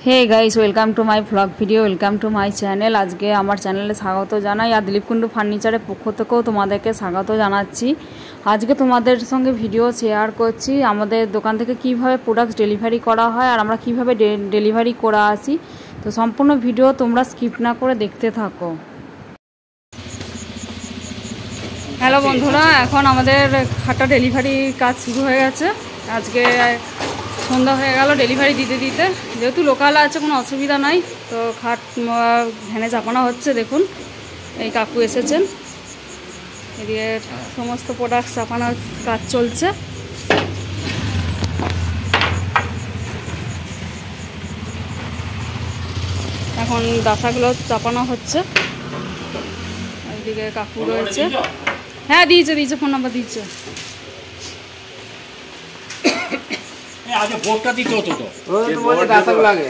Hey guys, welcome to my vlog video, welcome to my channel. আজকে আমার চ্যানেলে স্বাগত জানাই আর দিলীপ কুণ্ডু ফার্নিচারের পক্ষ থেকেও তোমাদেরকে স্বাগত জানাচ্ছি। আজকে তোমাদের সঙ্গে ভিডিও শেয়ার করছি আমাদের দোকান থেকে কিভাবে প্রোডাক্ট ডেলিভারি করা হয় আর আমরা কিভাবে ডেলিভারি করে আসি। তো সম্পূর্ণ ভিডিও তোমরা স্কিপ না করে দেখতে থাকো। হ্যালো বন্ধুরা, এখন আমাদের খাটটা ডেলিভারি কাজ শুরু হয়ে গেছে। আজকে সন্ধ্যা হয়ে গেল ডেলিভারি দিতে দিতে, যেহেতু লোকাল আছে কোনো অসুবিধা নাই। তো খাট ভ্যানে চাপানো হচ্ছে। দেখুন এই কাকু এসেছেন, এদিকে সমস্ত প্রোডাক্ট চাপানোর কাজ চলছে। এখন দাসাগুলো চাপানো হচ্ছে। এইদিকে কাকু রয়েছে। হ্যাঁ দিয়েছে ফোন নাম্বার দিয়েছে। আচ্ছা বোর্ডটা দিতে হতো তো বোর্ড দাসাগ লাগে।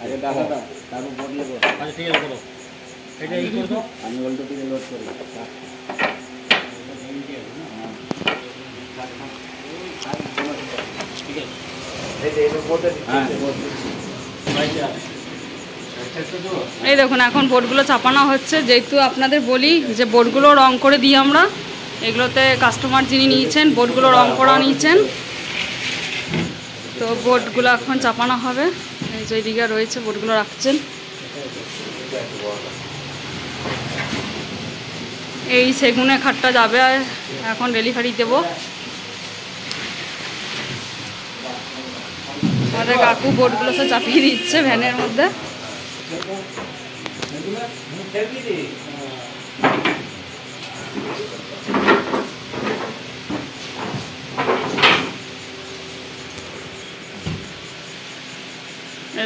আচ্ছা দাসাটা তারপর বোর্ড নেব। আচ্ছা ঠিক আছে করো, এটা এই করে দাও, আমি ওল্ড থেকে লোড করি। ঠিক আছে এই বোর্ডটা এই দেখুন এখন বোর্ডগুলো চাপানো হচ্ছে। যেহেতু আপনাদের বলি যে বোর্ডগুলো রং করে দিই আমরা, এগুলোতে কাস্টমার যিনি নিয়েছেন বোর্ডগুলো রং করা নিয়েছেন। তো বোর্ডগুলো এখন চাপানো হবে। এই যে দিকে রয়েছে বোর্ডগুলো রাখছেন। এই সেগুনের খাটটা যাবে, এখন ডেলিভারি দেব। আমাদের কাকু বোর্ডগুলো সব চাপিয়ে দিচ্ছে ভ্যানের মধ্যে।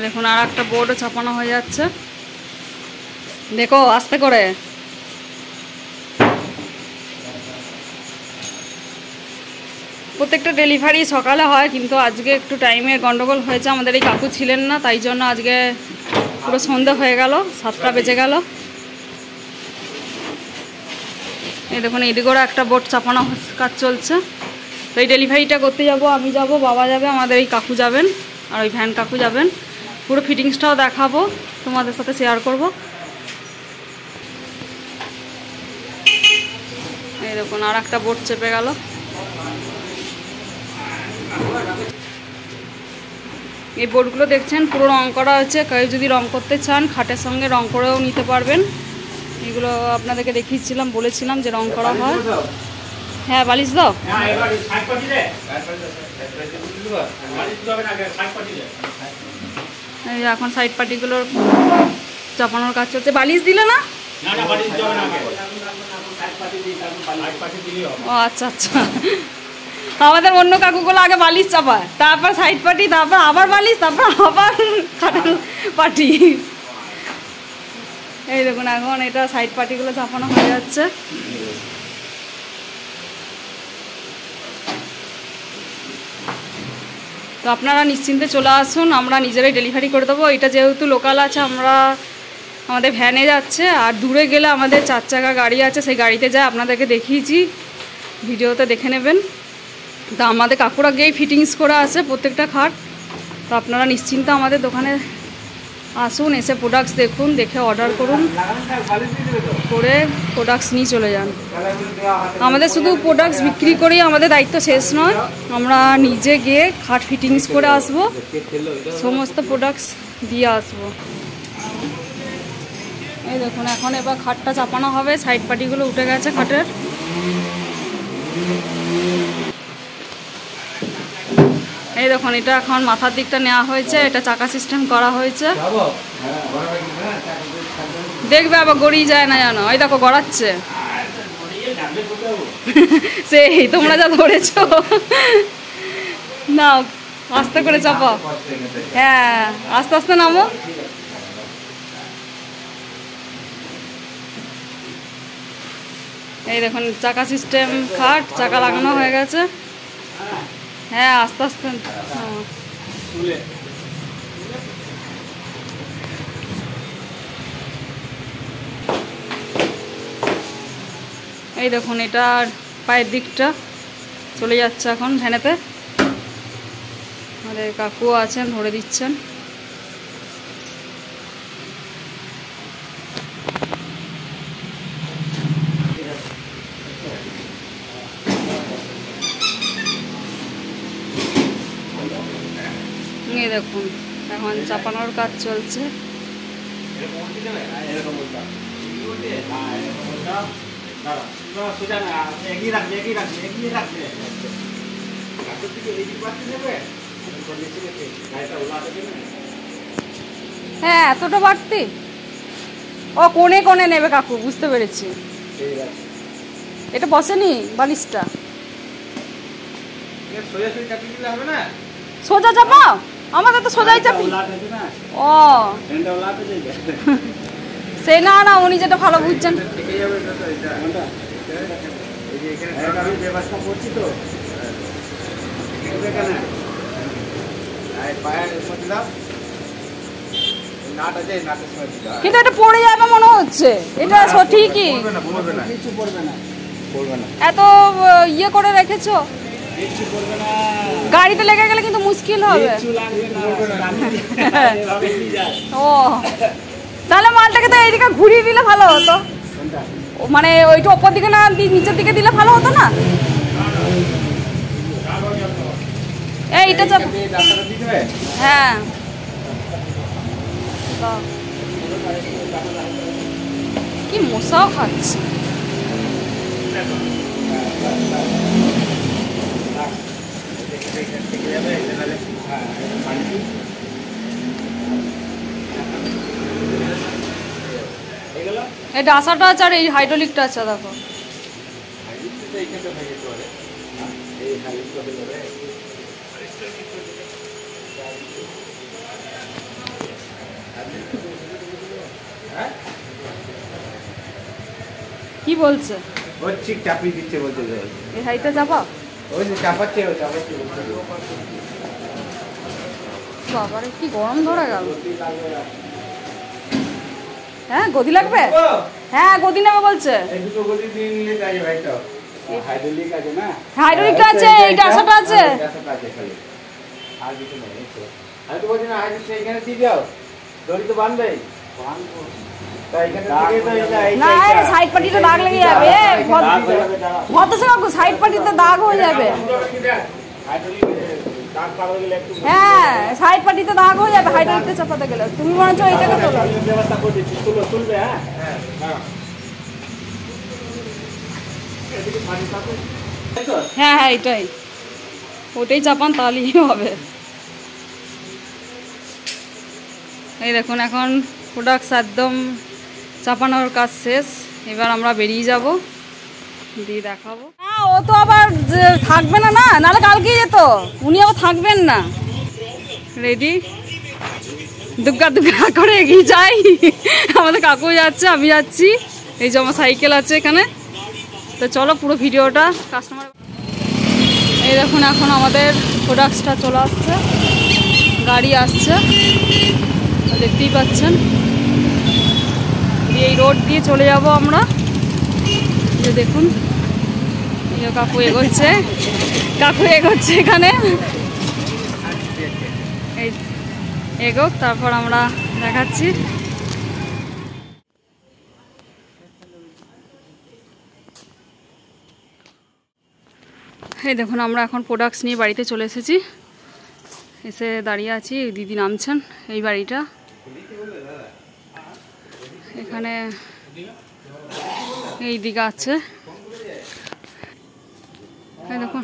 দেখুন আর একটা বোর্ডও চাপানো হয়ে যাচ্ছে। দেখো আস্তে করে। প্রত্যেকটা ডেলিভারি সকালে হয়, কিন্তু আজকে একটু টাইমে গন্ডগোল হয়েছে। আমাদের এই কাকু ছিলেন না, তাই জন্য আজকে পুরো সন্ধ্যা হয়ে গেল, 7টা বেজে গেল। এই দেখুন এইদিকেও একটা বোর্ড চাপানো কাজ চলছে। তো এই ডেলিভারিটা করতে যাব, আমি যাব, বাবা যাবে, আমাদের এই কাকু যাবেন আর ওই ভ্যান কাকু যাবেন। পুরো ফিটিংসটাও দেখাবো, তোমাদের সাথে শেয়ার করব। এই দেখুন আর একটা বোর্ড চেপে গেল। এই বোর্ডগুলো দেখছেন পুরো রং করা হচ্ছে। কেউ যদি রং করতে চান খাটের সঙ্গে রং করেও নিতে পারবেন। এগুলো আপনাদেরকে দেখিয়েছিলাম, বলেছিলাম যে রং করা হয়। হ্যাঁ বালিশ দাও। এই এখন সাইড পাটিগুলোর চাপানোর কাজ চলছে। বালিশ দিলে না? ও আচ্ছা আচ্ছা, আমাদের অন্য কাকুগুলো আগে বালিশ চাপায়, তারপর সাইড পাটি, তারপর আবার বালিশ, তারপর আবার খাটের পাটি। এই দেখুন এখন এটা সাইড পাটিগুলো চাপানো হয়ে যাচ্ছে। তো আপনারা নিশ্চিন্তে চলে আসুন, আমরা নিজেরাই ডেলিভারি করে দেবো। এটা যেহেতু লোকাল আছে, আমরা আমাদের ভ্যানে যাচ্ছে, আর দূরে গেলে আমাদের 4 চাকা গাড়ি আছে, সেই গাড়িতে যায়। আপনাদেরকে দেখিয়েছি, ভিডিওতে দেখে নেবেন। তো আমাদের কাকুরা গিয়েই ফিটিংস করে আসে প্রত্যেকটা খাট। তো আপনারা নিশ্চিন্তে আমাদের দোকানে আসুন, এসে প্রোডাক্টস দেখুন, দেখে অর্ডার করুন, করে প্রোডাক্টস নিয়ে চলে যান। আমাদের শুধু প্রোডাক্টস বিক্রি করেই আমাদের দায়িত্ব শেষ নয়, আমরা নিজে গিয়ে খাট ফিটিংস করে আসব, সমস্ত প্রোডাক্টস দিয়ে আসবো। এই দেখুন এখন এবার খাটটা চাপানো হবে। সাইড পাটিগুলো উঠে গেছে খাটের। এই দেখুন এটা এখন মাথার দিকটা নেওয়া হয়েছে, এটা চাকা সিস্টেম করা হয়েছে। দেখবে আবার গড়িয়ে যায় না জানো। ওই দেখো গড়াচ্ছে। সেই তোমরা যা ধরেছো। নাও আস্তে করে চাপাও। হ্যাঁ আস্তে আস্তে নামো। এই দেখুন চাকা সিস্টেম খাট, চাকা লাগানো হয়ে গেছে। হ্যাঁ আস্তে আস্তে। এই দেখুন এটা পায়ের দিকটা চলে যাচ্ছে এখন ভ্যানেতে। আমাদের কাকুও আছেন, ধরে দিচ্ছেন। এখন চাপানোর কাজ চলছে। হ্যাঁ, এতটা বাড়তি? ও কোণে কোণে নেবে কাকু, বুঝতে পেরেছি। এটা বসেনি বালিশটা? সোজা চাপাও? আমাদের তো সোজাই চাপি। ও সে না না, উনি যেটা ভালো বুঝছেন। কিন্তু এটা পড়ে যাবে মনে হচ্ছে, এটা ঠিকই। এত ইয়ে করে রেখেছো, গাড়িতে লেগে গেলে কিন্তু মুশকিল হবে। ও তাহলে মালটাকে তো এইদিকে ঘুরিয়ে দিলে ভালো হতো, মানে ওইটা ওপর দিকে না নিচের দিকে দিলে ভালো হতো না? এইটা চাপ। হ্যাঁ কি মশাও খাচ্ছে। এই ডাসাটা আছে আর এই হাইড্রোলিকটা আছে, দেখো। কি বলছে? ওই ঠিক চাপিয়ে দিচ্ছে বলতে যাই। এই হাইটা চাপা? ওই যে চাপাচ্ছে, ওই চাপাচ্ছে। বাবারে কি গরম ধরে গেল। হ্যাঁ গদি লাগবে? হ্যাঁ গদি নেবে বলছে। এই দুটো গদি দিয়ে নিলে যাবে ভাইটা। হাইড্রোলিক আছে না? হাইড্রোলিকটা আছে, এই ডাসাটা আছে। ডাসাটা আছে খালি। আর কিছু নেই। আমি তো বলছি না, হাইড্রোলিক এখানে দিয়ে দাও। দড়ি তো বাঁধবে। বাঁধবো। না সাইড পাটিতে দাগ লেগে যাবে। সাইড পাটিতে দাগ হয়ে যাবে। হ্যাঁ সাইড পাটিতে দাগ হয়ে যাবে হাইড্রোলিকটা চাপাতে গেলে। তুমি মনে হচ্ছে এইটাকে তোলো। হ্যাঁ হ্যাঁ এটাই, ওটাই চাপান তাহলেই হবে। এই দেখুন এখন প্রোডাক্টস একদম চাপানোর কাজ শেষ। এবার আমরা বেরিয়ে যাব, দিয়ে দেখাবো। হ্যাঁ ও তো আবার থাকবে না, না নাহলে কালকেই যেত। উনি আবার থাকবেন না। রেডি, দুগ্গা দুগ্গা করে এগিয়ে যাই। আমাদের কাকু যাচ্ছে, আমি যাচ্ছি। এই যে আমার সাইকেল আছে এখানে। তো চলো পুরো ভিডিওটা কাস্টমার। এই দেখুন এখন আমাদের প্রোডাক্টসটা চলে আসছে, গাড়ি আসছে, দেখতেই পাচ্ছেন। এই রোড দিয়ে চলে যাব আমরা। যে দেখুন কাকু এগোচ্ছে, কাকু এগোচ্ছে এখানে। এই এগোক, তারপর আমরা দেখাচ্ছি। এই দেখুন আমরা এখন প্রোডাক্টস নিয়ে বাড়িতে চলে এসেছি। এসে দাঁড়িয়ে আছি, দিদি নামছেন। এই বাড়িটা এখানে এই দিকে আছে। এই দেখুন,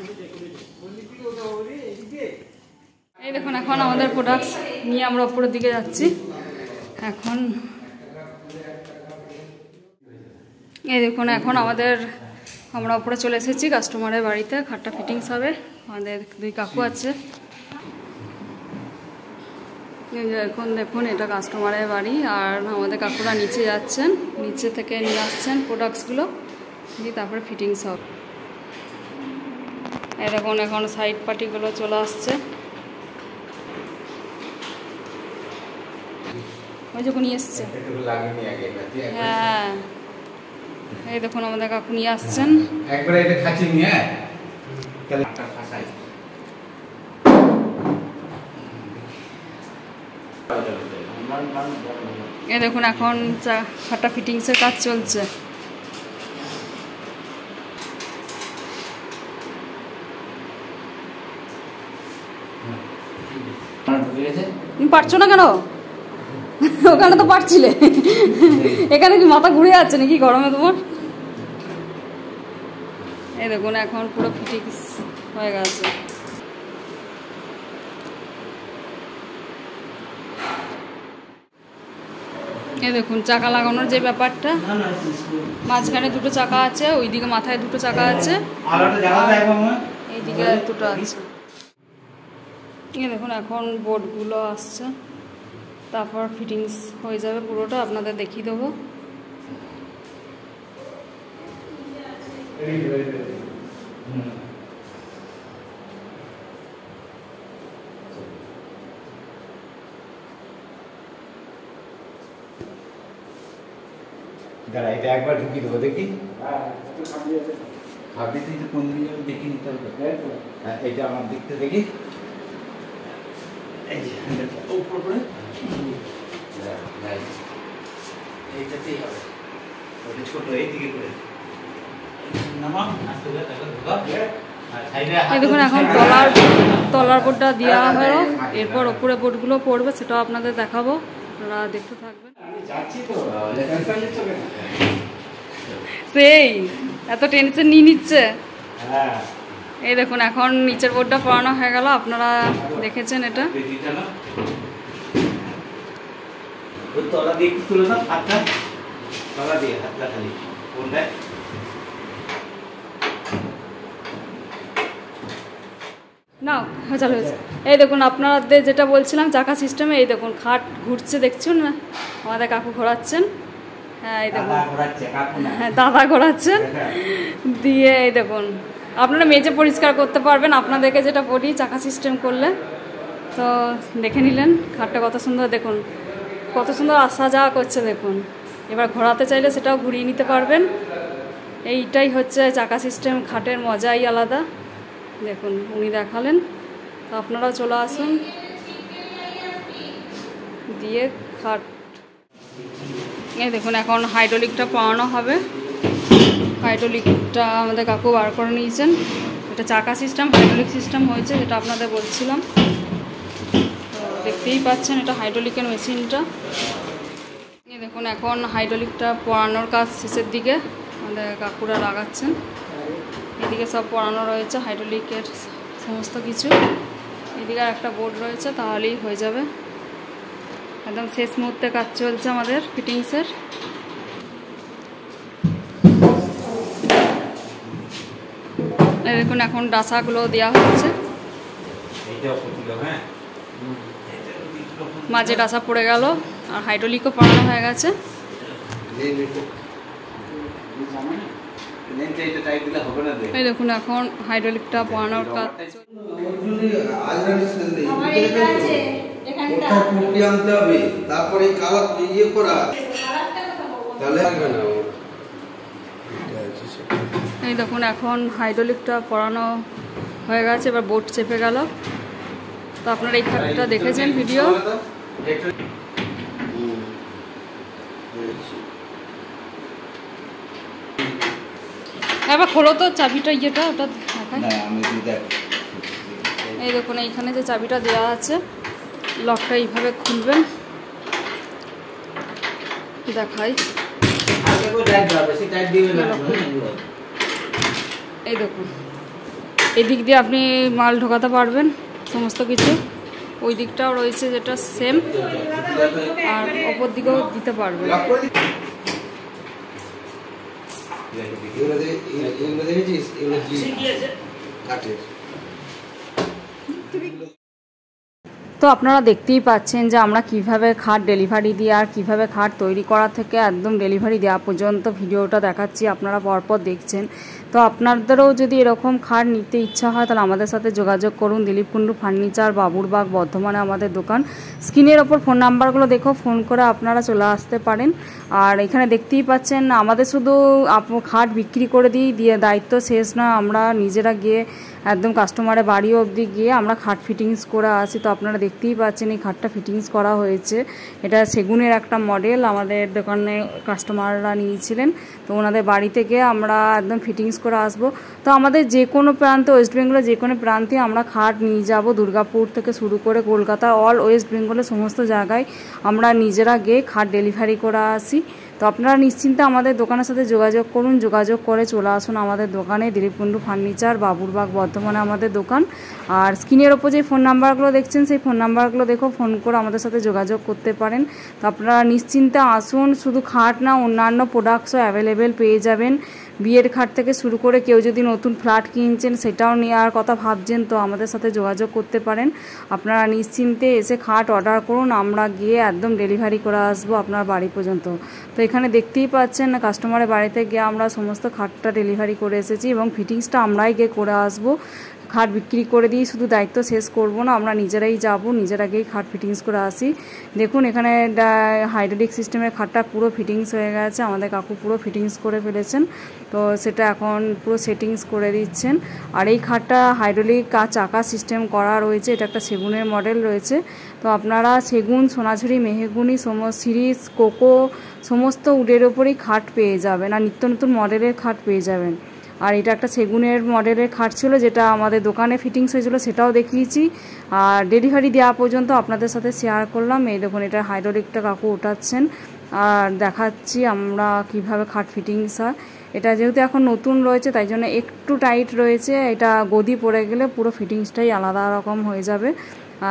এই দেখুন এখন আমাদের প্রোডাক্টস নিয়ে আমরা উপরের দিকে যাচ্ছি। এখন এই দেখুন এখন আমরা উপরে চলে এসেছি কাস্টমারের বাড়িতে। খাটটা ফিটিংস হবে। আমাদের দুই কাকু আছে। এখন দেখুন এটা কাস্টমারের বাড়ি, আর আমাদের কাকুরা নিচে যাচ্ছেন, নিচে থেকে নিয়ে আসছেন প্রোডাক্টসগুলো, দিয়ে তারপরে ফিটিংস হবে। এই দেখুন এখন সাইড পার্টিগুলো চলে আসছে। ওই যখন নিয়ে এসছে, হ্যাঁ এই দেখুন আমাদের কাকু নিয়ে আসছেন। এই দেখুন এখন খাটটা ফিটিংসের কাজ চলছে। ঢুকে গেছে। তুমি পারছো না কেন? ওখানে তো পারছিলে, এখানে কি মাথা ঘুরে যাচ্ছে নাকি গরমে তোমার? এই দেখুন এখন পুরো ফিটিংস হয়ে গেছে। এই দেখুন চাকা লাগানোর যে ব্যাপারটা, মাঝখানে দুটো চাকা আছে, ওইদিকে মাথায় দুটো চাকা আছে, এইদিকে দুটো আছে। এই দেখুন এখন বোর্ডগুলো আসছে, তারপর ফিটিংস হয়ে যাবে পুরোটা, আপনাদের দেখিয়ে দেবো। দাঁড়া, এটা একবার ঢুকিয়ে দেবো দেখি। খাবি তুই তো কোন দিকে দেখি নিতে হবে। হ্যাঁ, এটা আমার দিকটা দেখি। উপর করে এইটাতেই হবে, ওটা ছোট এইদিকে করে নামা আসতে হবে। এই দেখুন এখন তলার বোর্ডটা দেওয়া হলো, এরপর ওপরে বোর্ডগুলো পড়বে, সেটাও আপনাদের দেখাবো, আপনারা দেখতে থাকবেন। সেই এত টেনশন নিয়ে নিচ্ছে। এই দেখুন এখন নিচের বোর্ডটা পড়ানো হয়ে গেল, আপনারা দেখেছেন এটা। না চলো হয়েছে। এই দেখুন আপনাদের যেটা বলছিলাম চাকা সিস্টেমে, এই দেখুন খাট ঘুরছে, দেখছেন না? আমাদের কাকু ঘোরাচ্ছেন। হ্যাঁ এই দেখুন, হ্যাঁ দাদা ঘোরাচ্ছেন। দিয়ে এই দেখুন আপনারা মেঝে পরিষ্কার করতে পারবেন, আপনাদেরকে যেটা বলি চাকা সিস্টেম করলে। তো দেখে নিলেন খাটটা কত সুন্দর, দেখুন কত সুন্দর আসা যাওয়া করছে। দেখুন এবার ঘোরাতে চাইলে সেটাও ঘুরিয়ে নিতে পারবেন। এইটাই হচ্ছে চাকা সিস্টেম, খাটের মজাই আলাদা। দেখুন উনি দেখালেন, তো আপনারাও চলে আসুন। দিয়ে খাট, এই দেখুন এখন হাইড্রোলিকটা পাওয়ানো হবে। হাইড্রোলিকটা আমাদের কাকু বার করে নিয়েছেন। এটা চাকা সিস্টেম, হাইড্রোলিক সিস্টেম হয়েছে, যেটা আপনাদের বলছিলাম। তো দেখতেই পাচ্ছেন এটা হাইড্রোলিকের মেশিনটা। এই দেখুন এখন হাইড্রোলিকটা পড়ানোর কাজ শেষের দিকে, আমাদের কাকুরা লাগাচ্ছেন। এদিকে সব পড়ানো রয়েছে হাইড্রোলিকের সমস্ত কিছু। এদিকে আর একটা বোর্ড রয়েছে, তাহলেই হয়ে যাবে। একদম শেষ মুহূর্তে কাজ চলছে আমাদের ফিটিংসের। দেখুন এখন ডাসাগুলো দেওয়া হচ্ছে, মাঝে ডাসা পড়ে গেল, আর হাইড্রোলিকও পড়ানো হয়ে গেছে। এই দেখুন এখন হাইড্রোলিকটা পড়ানোর কাজ। এই দেখুন এখন হাইড্রোলিকটা পড়ানো হয়ে গেছে, এবার বোর্ড চেপে গেল। তো আপনারা এই খাটটা দেখেছেন ভিডিও। এবার খোলো তো চাবিটা, ইয়েটা ওটা দেখায়। এই দেখুন এইখানে যে চাবিটা দেওয়া আছে, লকটা এইভাবে খুলবেন, দেখাই। এই দেখুন এদিক দিয়ে আপনি মাল ঢোকাতে পারবেন সমস্ত কিছু। ওই দিকটাও রয়েছে যেটা সেম, আর অপর দিকেও দিতে পারবেন। তো আপনারা দেখতেই পাচ্ছেন যে আমরা কিভাবে খাট ডেলিভারি দিই, আর কিভাবে খাট তৈরি করা থেকে একদম ডেলিভারি দেওয়া পর্যন্ত ভিডিওটা দেখাচ্ছি, আপনারা পরপর দেখছেন। তো আপনাদেরও যদি এরকম খাট নিতে ইচ্ছা হয় তাহলে আমাদের সাথে যোগাযোগ করুন। দিলীপ কুন্ডু ফার্নিচার, বাবুরবাগ, বর্ধমানে আমাদের দোকান। স্ক্রিনের ওপর ফোন নাম্বারগুলো দেখো, ফোন করে আপনারা চলে আসতে পারেন। আর এখানে দেখতেই পাচ্ছেন আমাদের শুধু খাট বিক্রি করে দিয়ে দায়িত্ব শেষ না, আমরা নিজেরা গিয়ে একদম কাস্টমারের বাড়ি অবধি গিয়ে আমরা খাট ফিটিংস করে আসি। তো আপনারা দেখতেই পাচ্ছেন এই খাটটা ফিটিংস করা হয়েছে। এটা সেগুনের একটা মডেল, আমাদের দোকানে কাস্টমাররা নিয়েছিলেন, তো ওনাদের বাড়ি থেকে আমরা একদম ফিটিংস করে আসবো। তো আমাদের যে কোনো প্রান্তে, ওয়েস্ট বেঙ্গলের যে কোনো প্রান্তে আমরা খাট নিয়ে যাব। দুর্গাপুর থেকে শুরু করে কলকাতা, অল ওয়েস্ট বেঙ্গলের সমস্ত জায়গায় আমরা নিজেরা গিয়ে খাট ডেলিভারি করে আসি। তো আপনারা নিশ্চিন্তে আমাদের দোকানের সাথে যোগাযোগ করুন, যোগাযোগ করে চলে আসুন আমাদের দোকানে। দিলীপ কুণ্ডু ফার্নিচার, বাবুরবাগ, বর্ধমানে আমাদের দোকান। আর স্ক্রিনের ওপর যে ফোন নাম্বারগুলো দেখছেন সেই ফোন নাম্বারগুলো দেখো ফোন করে আমাদের সাথে যোগাযোগ করতে পারেন। তো আপনারা নিশ্চিন্তে আসুন, শুধু খাট না অন্যান্য প্রোডাক্টসও অ্যাভেলেবেল পেয়ে যাবেন। বিয়ের খাট থেকে শুরু করে কেউ যদি নতুন ফ্ল্যাট কিনছেন সেটাও নেওয়ার কথা ভাবছেন তো আমাদের সাথে যোগাযোগ করতে পারেন। আপনারা নিশ্চিন্তে এসে খাট অর্ডার করুন, আমরা গিয়ে একদম ডেলিভারি করে আসবো আপনার বাড়ি পর্যন্ত। তো এখানে দেখতেই পাচ্ছেন কাস্টমারের বাড়িতে গিয়ে আমরা সমস্ত খাটটা ডেলিভারি করে এসেছি এবং ফিটিংসটা আমরাই গিয়ে করে আসবো। খাট বিক্রি করে দিয়ে শুধু দায়িত্ব শেষ করব না, আমরা নিজেরাই যাব, নিজেরা গিয়েই খাট ফিটিংস করে আসি। দেখুন এখানে হাইড্রোলিক সিস্টেমের খাটটা পুরো ফিটিংস হয়ে গেছে, আমাদের কাকু পুরো ফিটিংস করে ফেলেছেন। তো সেটা এখন পুরো সেটিংস করে দিচ্ছেন। আর এই খাটটা হাইড্রোলিক চাকা সিস্টেম করা রয়েছে, এটা একটা সেগুনের মডেল রয়েছে। তো আপনারা সেগুন, সোনাঝুরি, মেহগুনি, সিরিজ, কোকো সমস্ত উডের ওপরেই খাট পেয়ে যাবেন আর নিত্য নতুন মডেলের খাট পেয়ে যাবেন। আর এটা একটা সেগুনের মডেলের খাট ছিল যেটা আমাদের দোকানে ফিটিংস হয়েছিল, সেটাও দেখিয়েছি। আর ডেলিভারি দেওয়া পর্যন্ত আপনাদের সাথে শেয়ার করলাম। এই দেখুন এটা হাইড্রোলিকটা কাকু ওঠাচ্ছেন আর দেখাচ্ছি আমরা কিভাবে খাট ফিটিংস হয়। এটা যেহেতু এখন নতুন রয়েছে তাই জন্য একটু টাইট রয়েছে, এটা গদি পড়ে গেলে পুরো ফিটিংসটাই আলাদা রকম হয়ে যাবে।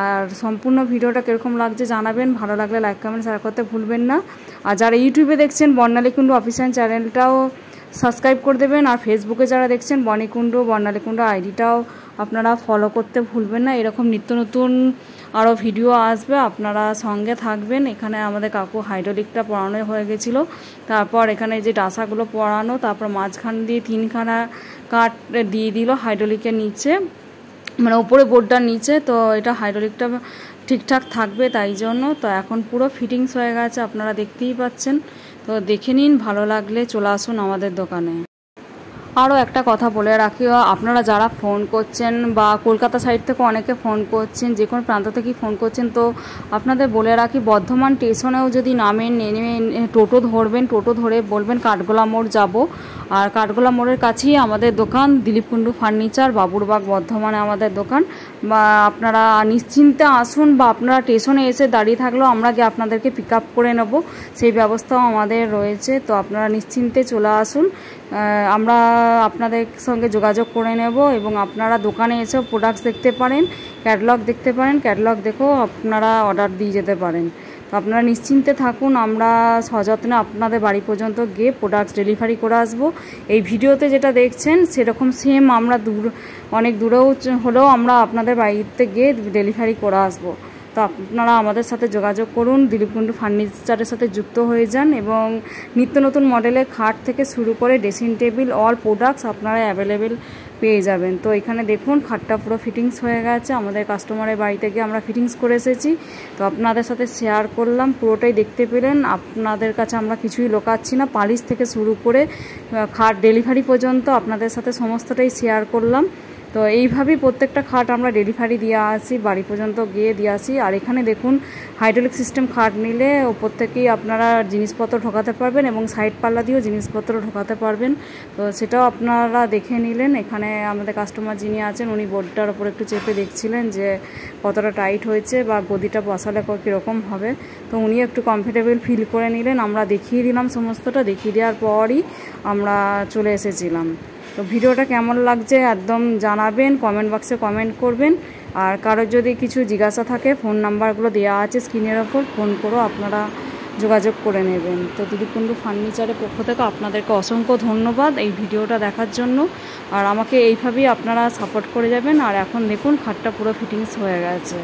আর সম্পূর্ণ ভিডিওটা কীরকম লাগছে জানাবেন, ভালো লাগলে লাইক কমেন্ট শেয়ার করতে ভুলবেন না। আর যারা ইউটিউবে দেখছেন বর্ণালী কুণ্ডু অফিসিয়াল চ্যানেলটাও সাবস্ক্রাইব করে দেবেন। আর ফেসবুকে যারা দেখছেন বনিকুণ্ডু, বর্ণালী কুণ্ডু আইডিটাও আপনারা ফলো করতে ভুলবেন না। এরকম নিত্য নতুন আরও ভিডিও আসবে, আপনারা সঙ্গে থাকবেন। এখানে আমাদের কাকু হাইড্রোলিকটা পড়ানো হয়ে গেছিলো, তারপর এখানে যে ডাসাগুলো পড়ানো, তারপর মাঝখান দিয়ে 3খানা কাঠ দিয়ে দিল হাইড্রোলিকের নিচে, মানে উপরে বোর্ডটার নিচে। তো এটা হাইড্রোলিকটা ঠিকঠাক থাকবে তাই জন্য। তো এখন পুরো ফিটিংস হয়ে গেছে, আপনারা দেখতেই পাচ্ছেন। তো দেখে নিন, ভালো লাগলে চলে আসুন আমাদের দোকানে। আরও একটা কথা বলে রাখি, আপনারা যারা ফোন করছেন বা কলকাতা সাইড থেকে অনেকে ফোন করছেন, যে কোনো প্রান্ত থেকেই ফোন করছেন, তো আপনাদের বলে রাখি বর্ধমান স্টেশনেও যদি নামেন, নেমে টোটো ধরবেন, টোটো ধরে বলবেন কাঠগোলা মোড় যাব। আর কাঠগোলা মোড়ের কাছেই আমাদের দোকান, দিলীপ কুণ্ডু ফার্নিচার, বাবুরবাগ, বর্ধমানে আমাদের দোকান। বা আপনারা নিশ্চিন্তে আসুন, বা আপনারা স্টেশনে এসে দাঁড়িয়ে থাকলেও আমরা গিয়ে আপনাদেরকে পিক আপ করে নেব, সেই ব্যবস্থাও আমাদের রয়েছে। তো আপনারা নিশ্চিন্তে চলে আসুন, আমরা আপনাদের সঙ্গে যোগাযোগ করে নেব এবং আপনারা দোকানে এসেও প্রোডাক্টস দেখতে পারেন, ক্যাটালগ দেখতে পারেন, ক্যাটালগ দেখেও আপনারা অর্ডার দিয়ে যেতে পারেন। তো আপনারা নিশ্চিন্তে থাকুন, আমরা সযত্নে আপনাদের বাড়ি পর্যন্ত গিয়ে প্রোডাক্টস ডেলিভারি করে আসবো। এই ভিডিওতে যেটা দেখছেন সেরকম সেম আমরা অনেক দূরেও হলেও আমরা আপনাদের বাড়িতে গিয়ে ডেলিভারি করে আসবো। তো আপনারা আমাদের সাথে যোগাযোগ করুন, দিলীপ কুণ্ডু ফার্নিচারের সাথে যুক্ত হয়ে যান এবং নিত্য নতুন মডেলের খাট থেকে শুরু করে ড্রেসিং টেবিল অল প্রোডাক্টস আপনারা অ্যাভেলেবেল পেয়ে যাবেন। তো এখানে দেখুন খাটটা পুরো ফিটিংস হয়ে গেছে, আমাদের কাস্টমারের বাড়িতে গিয়ে আমরা ফিটিংস করে এসেছি। তো আপনাদের সাথে শেয়ার করলাম, পুরোটাই দেখতে পেলেন। আপনাদের কাছে আমরা কিছুই লোকাচ্ছি না, পালিশ থেকে শুরু করে খাট ডেলিভারি পর্যন্ত আপনাদের সাথে সমস্তটাই শেয়ার করলাম। তো এইভাবেই প্রত্যেকটা খাট আমরা ডেলিভারি দিয়ে আসি, বাড়ি পর্যন্ত গিয়ে দিয়ে আসি। আর এখানে দেখুন হাইড্রোলিক সিস্টেম খাট নিলে ওপর থেকেই আপনারা জিনিসপত্র ঢোকাতে পারবেন এবং সাইড পাল্লা দিয়েও জিনিসপত্র ঢোকাতে পারবেন। তো সেটাও আপনারা দেখে নিলেন। এখানে আমাদের কাস্টমার যিনি আছেন উনি বোর্ডটার ওপর একটু চেপে দেখছিলেন যে কতটা টাইট হয়েছে বা গদিটা বসালে কীরকম হবে। তো উনি একটু কমফোর্টেবল ফিল করে নিলেন, আমরা দেখিয়ে দিলাম সমস্তটা। দেখিয়ে দেওয়ার পরই আমরা চলে এসেছিলাম। তো ভিডিওটা কেমন লাগছে একদম জানাবেন, কমেন্ট বক্সে কমেন্ট করবেন। আর কারোর যদি কিছু জিজ্ঞাসা থাকে ফোন নাম্বারগুলো দেওয়া আছে স্ক্রিনের ওপর, ফোন করেও আপনারা যোগাযোগ করে নেবেন। তো দিলীপ কুণ্ডু ফার্নিচারের পক্ষ থেকে আপনাদেরকে অসংখ্য ধন্যবাদ এই ভিডিওটা দেখার জন্য। আর আমাকে এইভাবেই আপনারা সাপোর্ট করে যাবেন। আর এখন দেখুন খাটটা পুরো ফিটিংস হয়ে গেছে।